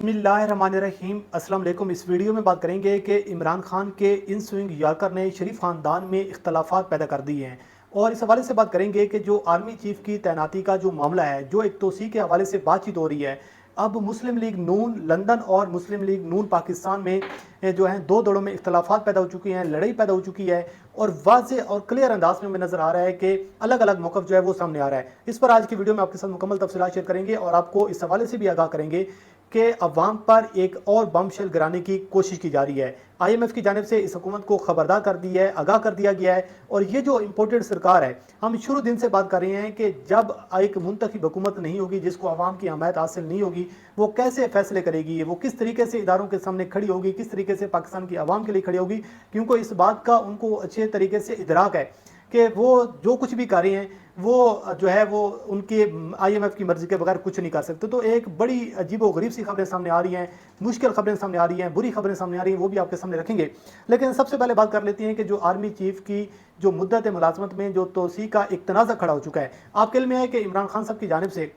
बिस्मिल्लाहिर्रहमानिर्रहीम। अस्सलाम वालेकुम। इस वीडियो में बात करेंगे कि इमरान खान के इन स्विंग यॉर्कर ने शरीफ खानदान में इख्तलाफात पैदा कर दिए हैं, और इस हवाले से बात करेंगे कि जो आर्मी चीफ की तैनाती का जो मामला है, जो एक तोसी के हवाले से बातचीत हो रही है, अब मुस्लिम लीग नून लंदन और मुस्लिम लीग नून पाकिस्तान में जो है दो दौड़ों में इख्तलाफात पैदा हो चुकी हैं, लड़ाई पैदा हो चुकी है, और वाज़ेह और क्लियर अंदाज में हमें नज़र आ रहा है कि अलग अलग मौक़िफ़ जो है वो सामने आ रहा है। इस पर आज की वीडियो में आपके साथ मुकम्मल तफसीलात शेयर करेंगे और आपको इस हवाले से भी आगाह करेंगे कि अवाम पर एक और बमशेल गिराने की कोशिश की जा रही है। IMF की जानिब से इस हुकूमत को खबरदार कर दी है, आगाह कर दिया गया है। और ये जो इम्पोर्टेड सरकार है, हम शुरू दिन से बात कर रहे हैं कि जब एक मुंतखब हुकूमत नहीं होगी, जिसको अवाम की हमायत हासिल नहीं होगी, वो कैसे फैसले करेगी, वो किस तरीके से इदारों के सामने खड़ी होगी, किस तरीके से पाकिस्तान की आवाम के लिए खड़ी होगी, क्योंकि इस बात का उनको अच्छे तरीके से इदराक है कि वो जो कुछ भी कर रहे हैं वो जो है वो उनके IMF की मर्जी के बगैर कुछ नहीं कर सकते। तो एक बड़ी अजीब व गरीब सी खबरें सामने आ रही हैं, मुश्किल खबरें सामने आ रही हैं, बुरी खबरें सामने आ रही हैं, वो भी आपके सामने रखेंगे। लेकिन सबसे पहले बात कर लेते हैं कि जो आर्मी चीफ की जो मुद्दत मुलाजमत में जो तोसी का एक तनाज़ा खड़ा हो चुका है। आपके इल्म में है कि इमरान खान साहब की जानिब से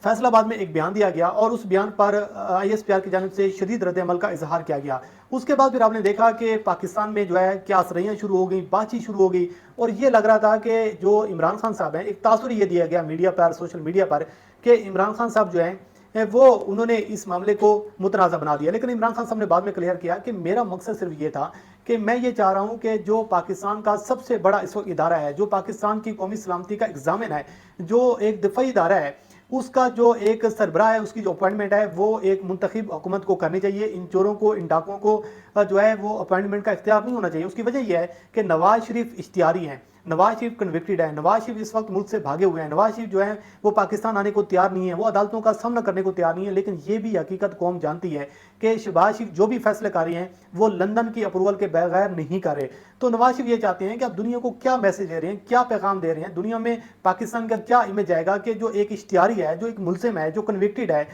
फैसलाबाद में एक बयान दिया गया और उस बयान पर ISPR की जानिब से शदीद रद्द-ए-अमल का इजहार किया गया। उसके बाद फिर आपने देखा कि पाकिस्तान में जो है क्या असरैयाँ शुरू हो गई, बातचीत शुरू हो गई, और ये लग रहा था कि जो इमरान खान साहब हैं, एक तासुर ये दिया गया मीडिया पर, सोशल मीडिया पर, कि इमरान खान साहब जो हैं वो उन्होंने इस मामले को मुतनाज़ा बना दिया। लेकिन इमरान खान साहब ने बाद में क्लियर किया कि मेरा मकसद सिर्फ ये था कि मैं ये चाह रहा हूँ कि जो पाकिस्तान का सबसे बड़ा इस वक्त इदारा है, जो पाकिस्तान की कौमी सलामती का एग्जामिन है, जो एक दिफाई इदारा है, उसका जो एक सरबराह है, उसकी जो अपॉइंटमेंट है वो एक मुंतखब हुकूमत को करनी चाहिए। इन चोरों को, इन डाकुओं को जो है वो अपॉइंटमेंट का इख्तियार नहीं होना चाहिए। उसकी वजह यह है कि नवाज शरीफ इश्तियारी हैं, नवाज शरीफ कन्विक्टेड है, नवाज शरीफ इस वक्त मुल्क से भागे हुए हैं, नवाज शरीफ जो है वो पाकिस्तान आने को तैयार नहीं है, वो अदालतों का सामना करने को तैयार नहीं है। लेकिन ये भी हकीकत कौम जानती है कि शहबाज शरीफ जो भी फैसले कर रहे हैं वो लंदन की अप्रूवल के बगैर नहीं कर रहे। तो नवाज शरीफ ये चाहते हैं कि आप दुनिया को क्या मैसेज दे रहे हैं, क्या पैगाम दे रहे हैं, दुनिया में पाकिस्तान का क्या इमेज आएगा कि जो एक इश्तियारी है, जो एक मुल्जिम है, जो कन्विक्टेड है,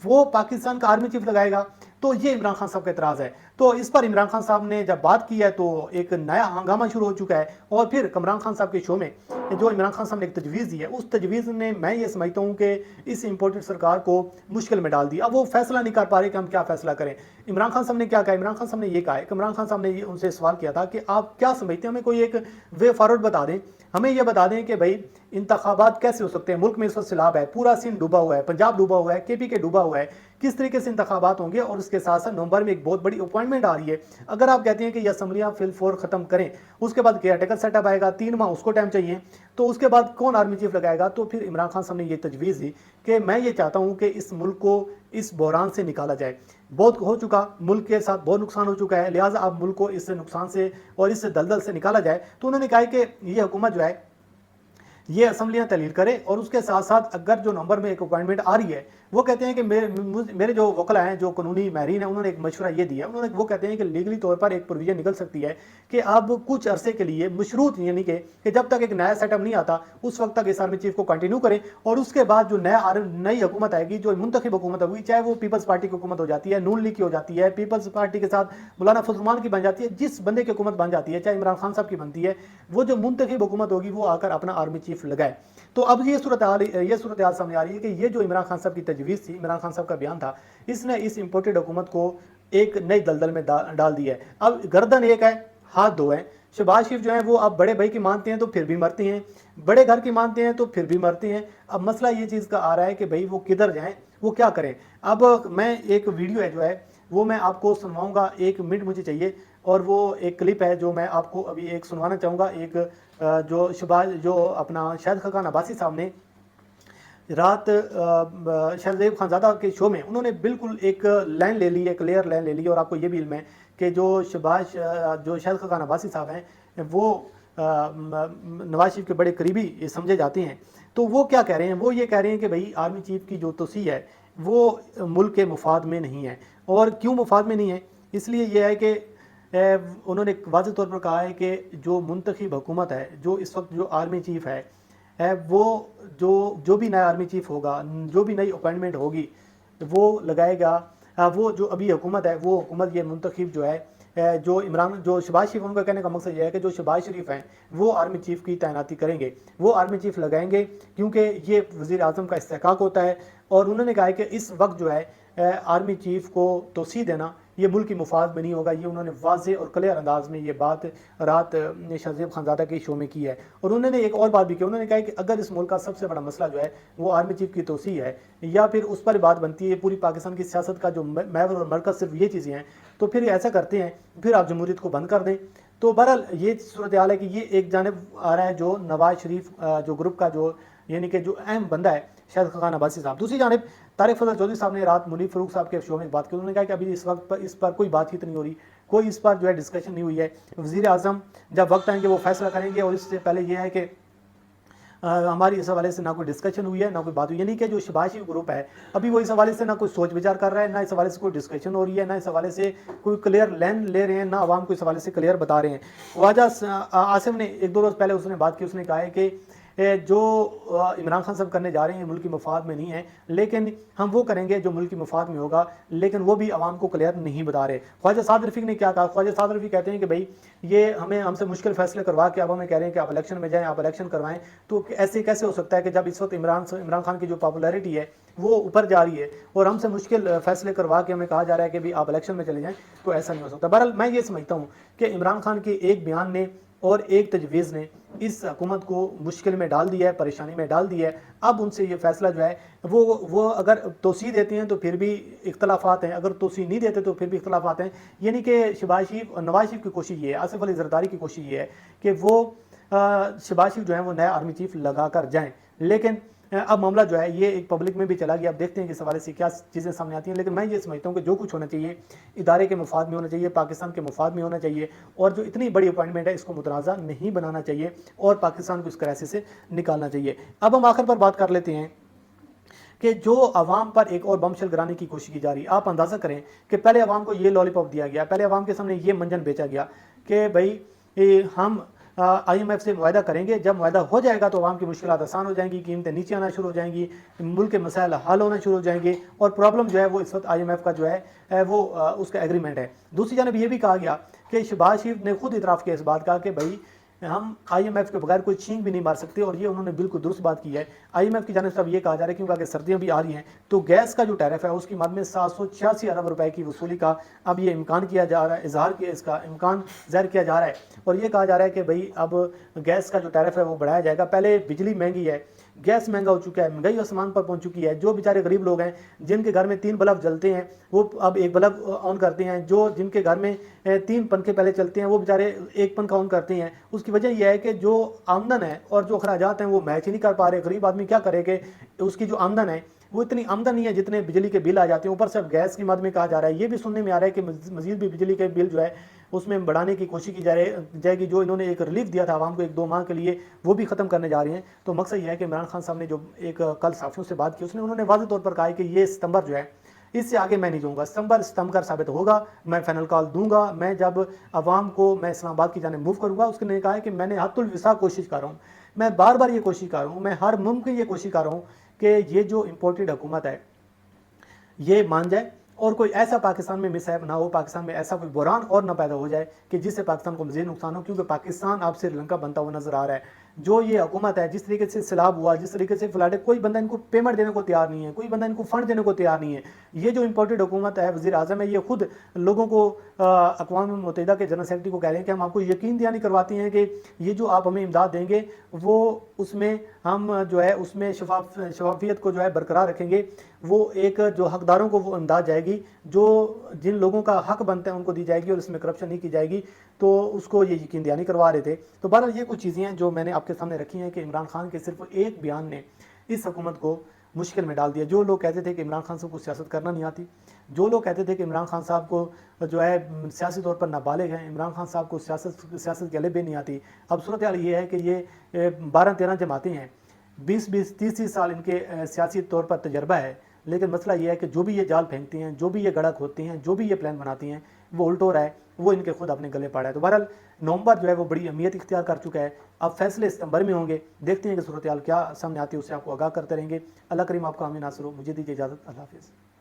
वो पाकिस्तान का आर्मी चीफ लगाएगा। तो ये इमरान खान साहब का एतराज़ है। तो इस पर इमरान खान साहब ने जब बात की है तो एक नया हंगामा शुरू हो चुका है। और फिर इमरान खान साहब के शो में जो इमरान खान साहब ने एक तजवीज़ दी है, उस तजवीज़ ने मैं ये समझता हूँ कि इस इम्पोर्टेड सरकार को मुश्किल में डाल दिया। अब वो फैसला नहीं कर पा रहे कि हम क्या फैसला करें। इमरान खान साहब ने क्या कहा? इमरान खान साहब ने ये कहा है कि इमरान खान साहब ने उनसे सवाल किया था कि आप क्या समझते हैं, हमें कोई एक वे फॉरवर्ड बता दें, हमें यह बता दें कि भाई इंतखाबात कैसे हो सकते हैं, मुल्क में इस वक्त सैलाब है, पूरा सिंध डूबा हुआ है, पंजाब डूबा हुआ है, KPK डूबा हुआ है, किस तरीके से इंतखाबात होंगे। और उसके साथ साथ नवंबर में एक बहुत बड़ी अपॉइंटमेंट आ रही है। अगर आप कहते हैं कि ये असम्बलियाँ फिल फोर खत्म करें, उसके बाद केयरटेकर सेटअप आएगा, 3 माह उसको टाइम चाहिए, तो उसके बाद कौन आर्मी चीफ लगाएगा? तो फिर इमरान खान साहब ने ये तजवीज़ दी कि मैं ये चाहता हूँ कि इस मुल्क को इस बहरान से निकाला जाए। बहुत हो चुका, मुल्क के साथ बहुत नुकसान हो चुका है, लिहाजा अब मुल्क को इस नुकसान से और इस दलदल से निकाला जाए। तो उन्होंने कहा कि ये हुकूमत जो है ये असम्बलियाँ तहलील करे, और उसके साथ साथ अगर जो नवंबर में एक अपॉइंटमेंट आ रही है, वो कहते हैं कि मेरे जो वकला हैं, जो कानूनी माहिरीन हैं, उन्होंने एक मशवरा ये दिया, वो कहते हैं कि लीगली तौर पर एक प्रोविजन निकल सकती है कि अब कुछ अरसे के लिए मशरूत, यानी कि जब तक एक नया सेटअप नहीं आता उस वक्त तक इस आर्मी चीफ को कंटिन्यू करें, और उसके बाद जो नई हुकूमत आएगी, जो मुंतखब हुकूमत होगी, चाहे वो पीपल्स पार्टी की हुकूमत हो जाती है, नून लीग की हो जाती है, पीपल्स पार्टी के साथ मौलाना फजल की बन जाती है, जिस बंदे की हुकूमत बन जाती है, चाहे इमरान खान साहब की बनती है, वो जो मुंतखब हुकूमत होगी वो आकर अपना आर्मी चीफ लगाए। तो अब ये सूरत हाल सामने आ रही है कि ये जो इमरान खान साहब की तजवीज़ थी, इमरान खान साहब का बयान था, इसने इस इम्पोर्टेड हुकूमत को एक नई दलदल में डाल दिया है। अब गर्दन एक है, हाथ दो हैं। शहबाज शरीफ जो है वो अब बड़े भाई की मानते हैं तो फिर भी मरते हैं, बड़े घर की मानते हैं तो फिर भी मरते हैं। अब मसला ये चीज़ का आ रहा है कि भाई वो किधर जाएं, वो क्या करें। अब मैं एक वीडियो है जो है वो मैं आपको सुनवाऊंगा, 1 मिनट मुझे चाहिए, और वो एक क्लिप है जो मैं आपको अभी एक सुनवाना चाहूँगा। एक जो अपना शाहिद खान अब्बासी साहब ने रात शाहज़ेब खानज़ादा के शो में उन्होंने बिल्कुल एक लाइन ले ली, एक क्लियर लाइन ले ली। और आपको ये भी इल्म है कि जो शाहिद खान अब्बासी साहब हैं वो नवाज शरीफ के बड़े करीबी समझे जाते हैं। तो वो क्या कह रहे हैं? वो ये कह रहे हैं कि भाई आर्मी चीफ की जो तोसी है वो मुल्क के मुफाद में नहीं है। और क्यों मुफाद में नहीं है? इसलिए यह है कि उन्होंने वाज़ेह तौर पर कहा है कि जो मुंतखब हुकूमत है, जो इस वक्त जो आर्मी चीफ है वो जो भी नया आर्मी चीफ होगा, जो भी नई अपॉइंटमेंट होगी वो लगाएगा। वो जो अभी हुकूमत है वो हुकूमत ये मुंतखब जो है جو शहबाज शरीफ, उनका कहने का मकसद ये है कि जो शहबाज शरीफ हैं वो आर्मी चीफ की तैनाती करेंगे, वो आर्मी चीफ लगाएंगे, क्योंकि ये वज़ीर आज़म का इस्तेहकाक होता है। और उन्होंने कहा है कि इस वक्त जो है आर्मी चीफ को तोसी देना ये मुल्क की मुफाद में नहीं होगा। ये उन्होंने वाज़ेह और क्लियर अंदाज में ये बात रात शाहज़ेब खानज़ादा के शो में की है। और उन्होंने एक और बात भी की, उन्होंने कहा कि अगर इस मुल्क का सबसे बड़ा मसला जो है वो आर्मी चीफ की तोसी है, या फिर उस पर बात बनती है पूरी पाकिस्तान की सियासत का जो महवर और मरकज़ सिर्फ ये चीज़ें हैं, तो फिर ऐसा करते हैं, फिर आप जमहूरियत को बंद कर दें। तो बहरहाल ये सूरत हाल है कि ये एक जानिब आ रहा है जो नवाज शरीफ जो ग्रुप का जो यानी कि जो अहम बंदा है शाहिद खान अब्बासी साहब। दूसरी जानिब तारिक फजल चौधरी साहब ने रात मुनीर फ़ारूक साहब के शो में बात की, उन्होंने कहा कि अभी इस वक्त इस पर कोई बातचीत नहीं हो रही, कोई इस पर जो है डिस्कशन नहीं हुई है। वज़ीर आज़म जब वक्त आएंगे वो फैसला करेंगे, और इससे पहले ये है कि हमारी इस हवाले से ना कोई डिस्कशन हुई है ना कोई बात हुई, यानी कि जो शहबाज शरीफ ग्रुप है अभी वो इस हवाले से ना कोई सोच विचार कर रहा है, ना इस हवाले से कोई डिस्कशन हो रही है, ना इस हवाले से कोई क्लियर लाइन ले रहे हैं, ना आवाम को इस हवाले से क्लियर बता रहे हैं। ख्वाजा आसिम ने एक दो रोज़ पहले उसने बात की, उसने कहा है कि जो इमरान खान साहब करने जा रहे हैं मुल्क की मफाद में नहीं है, लेकिन हम वो करेंगे जो मुल्क की मफाद में होगा, लेकिन वो भी आवाम को क्लियर नहीं बता रहे। ख्वाजा साद रफ़ीक ने क्या कहा, ख्वाजा साद रफ़ीक कहते हैं कि भाई ये हमसे मुश्किल फैसले करवा के अब हमें कह रहे हैं कि आप इलेक्शन में जाएं, आप इलेक्शन करवाएं, तो ऐसे कैसे हो सकता है कि जब इस वक्त इमरान खान की जो पॉपुलैरिटी है वो ऊपर जा रही है और हमसे मुश्किल फैसले करवा के हमें कहा जा रहा है कि भी आप इलेक्शन में चले जाएं, तो ऐसा नहीं हो सकता। बहरहाल मैं ये समझता हूँ कि इमरान खान के एक बयान ने और एक तजवीज़ ने इस हुकूमत को मुश्किल में डाल दिया है, परेशानी में डाल दिया है। अब उनसे ये फैसला जो है वो अगर तोसी देते हैं तो फिर भी इख्तलाफात हैं, अगर तोसी नहीं देते तो फिर भी इख्तलाफात हैं। यानी कि नवाज शरीफ की कोशिश ये है, आसिफ अली जरदारी की कोशिश ये है कि वो शहबाज शरीफ जो है वो नया आर्मी चीफ लगा कर जाएँ, लेकिन अब मामला जो है ये एक पब्लिक में भी चला गया। अब देखते हैं कि इस हवाले से क्या चीज़ें सामने आती हैं, लेकिन मैं ये समझता हूँ कि जो कुछ होना चाहिए इदारे के मफाद में होना चाहिए, पाकिस्तान के मफाद में होना चाहिए, और जो इतनी बड़ी अपॉइंटमेंट है इसको मुतनाज़ा नहीं बनाना चाहिए और पाकिस्तान को इस क्राइसिस से निकालना चाहिए। अब हम आखिर पर बात कर लेते हैं कि जो आवाम पर एक और बमशल गिराने की कोशिश की जा रही है। आप अंदाज़ा करें कि पहले आवाम को ये लॉलीपॉप दिया गया, पहले आवाम के सामने ये मंजन बेचा गया कि भाई हम IMF से मुआहदा करेंगे, जब मुआहदा हो जाएगा तो आवाम की मुश्किलात आसान हो जाएंगी, कीमतें नीचे आना शुरू हो जाएंगी, मुल्क के मसाइल हल होना शुरू हो जाएंगे, और प्रॉब्लम जो है वो इस वक्त IMF का जो है वो उसका एग्रीमेंट है। दूसरी जानब ये भी कहा गया कि शहबाज शरीफ ने खुद इतराफ़ किया इस बात का कि भाई हम IMF के बगैर कोई छींक भी नहीं मार सकते, और ये उन्होंने बिल्कुल दुरुस्त बात की है। IMF की जानिब से अब ये कहा जा रहा है क्योंकि आगे सर्दियाँ भी आ रही हैं, तो गैस का जो टैरिफ है उसकी मद में 786 अरब रुपए की वसूली का अब ये इम्कान किया जा रहा है, इसका इम्कान ज़ाहिर किया जा रहा है। और ये कहा जा रहा है कि भाई अब गैस का जो टैरिफ है वो बढ़ाया जाएगा। पहले बिजली महंगी है, गैस महंगा हो चुका है, महंगाई आसमान पर पहुंच चुकी है। जो बेचारे गरीब लोग हैं जिनके घर में 3 बल्ब जलते हैं वो अब एक बल्ब ऑन करते हैं, जो जिनके घर में 3 पंखे पहले चलते हैं वो बेचारे एक पंखा ऑन करते हैं। उसकी वजह यह है कि जो आमदन है और जो अखराजात हैं वो मैच ही नहीं कर पा रहे। गरीब आदमी क्या करे कि उसकी जो आमदन है वो इतनी आमदन नहीं है जितने बिजली के बिल आ जाते हैं, ऊपर से अब गैस की मद में कहा जा रहा है। ये भी सुनने में आ रहा है कि मज़ीद भी बिजली के बिल जो है उसमें बढ़ाने की कोशिश की जाएगी। जो इन्होंने एक रिलीफ दिया था आवाम को 1-2 माह के लिए वो भी ख़त्म करने जा रही हैं। तो मकसद ये है कि इमरान खान साहब ने जो एक कल सहाफ़ियों से बात की उन्होंने वाज़ेह तौर पर कहा है कि ये सितंबर जो है इससे आगे मैं नहीं जाऊँगा, सितंबर साबित होगा, मैं फाइनल कॉल दूंगा, मैं जब आवाम को मैं इस्लामाबाद की जानिब मूव करूँगा। उसने कहा है कि मैंने हद्दुल विसा कोशिश कर रहा हूँ, मैं बार बार ये कोशिश कर रहा हूँ, मैं हर मुमकिन ये कोशिश कर रहा हूँ कि ये जो इम्पोर्टेड हुकूमत है ये मान जाए और कोई ऐसा पाकिस्तान में मिसहैप ना हो, पाकिस्तान में ऐसा कोई बुरान और ना पैदा हो जाए कि जिससे पाकिस्तान को मज़ीद नुकसान हो, क्योंकि पाकिस्तान अब श्रीलंका बनता हुआ नजर आ रहा है। जो ये हुकूमत है जिस तरीके से सैलाब हुआ, जिस तरीके से फ्लड है, कोई बंदा इनको पेमेंट देने को तैयार नहीं है, कोई बंदा इनको फंड देने को तैयार नहीं है। ये जो इम्पोर्टेड हुकूमत है, वज़ीर आज़म है, ये खुद लोगों को अक़वाम मुत्तहिदा के जनरल सेक्रेटरी को कह रहे हैं कि हम आपको यकीन दिलानी करवाती हैं कि ये जो आप हमें इमदाद देंगे वो उसमें हम जो है उसमें शफाफियत को जो है बरकरार रखेंगे। वो एक जो हकदारों को वो इमदाद जाएगी, जो जिन लोगों का हक बनता है उनको दी जाएगी और इसमें करप्शन नहीं की जाएगी, तो उसको ये यकीन दिलानी करवा रहे थे। तो बहरहाल ये कुछ चीज़ें हैं जो मैंने आपके सामने रखी हैं कि इमरान खान के सिर्फ एक बयान ने इस हुकूमत को मुश्किल में डाल दिया। जो लोग कहते थे कि इमरान खान साहब को सियासत करना नहीं आती, जो लोग कहते थे कि इमरान खान साहब को जो है सियासी तौर पर नाबालिग हैं, इमरान खान साहब को सियासत के अलेबे नहीं आती, अब सूरत हाल ये है कि ये 12-13 जमातें हैं, 20-20, 30-30 साल इनके सियासी तौर पर तजर्बा है, लेकिन मसला ये है कि जो भी ये जाल फेंकती हैं, जो भी ये गड़क होती हैं, जो भी ये प्लान बनाती हैं, वो उल्टो रहा है, वो इनके खुद अपने गले पड़ा है। तो बहरहाल नवंबर जो है वो बड़ी अहमियत इख्तियार कर चुका है। अब फैसले सितंबर में होंगे, देखते हैं कि सूरत हाल क्या सामने आती है, उससे आपको आगाह करते रहेंगे। अल्लाह करीम आपको आमीन नासिर हो। मुझे दीजिए इजाज़त। अल्लाह हाफ़िज़।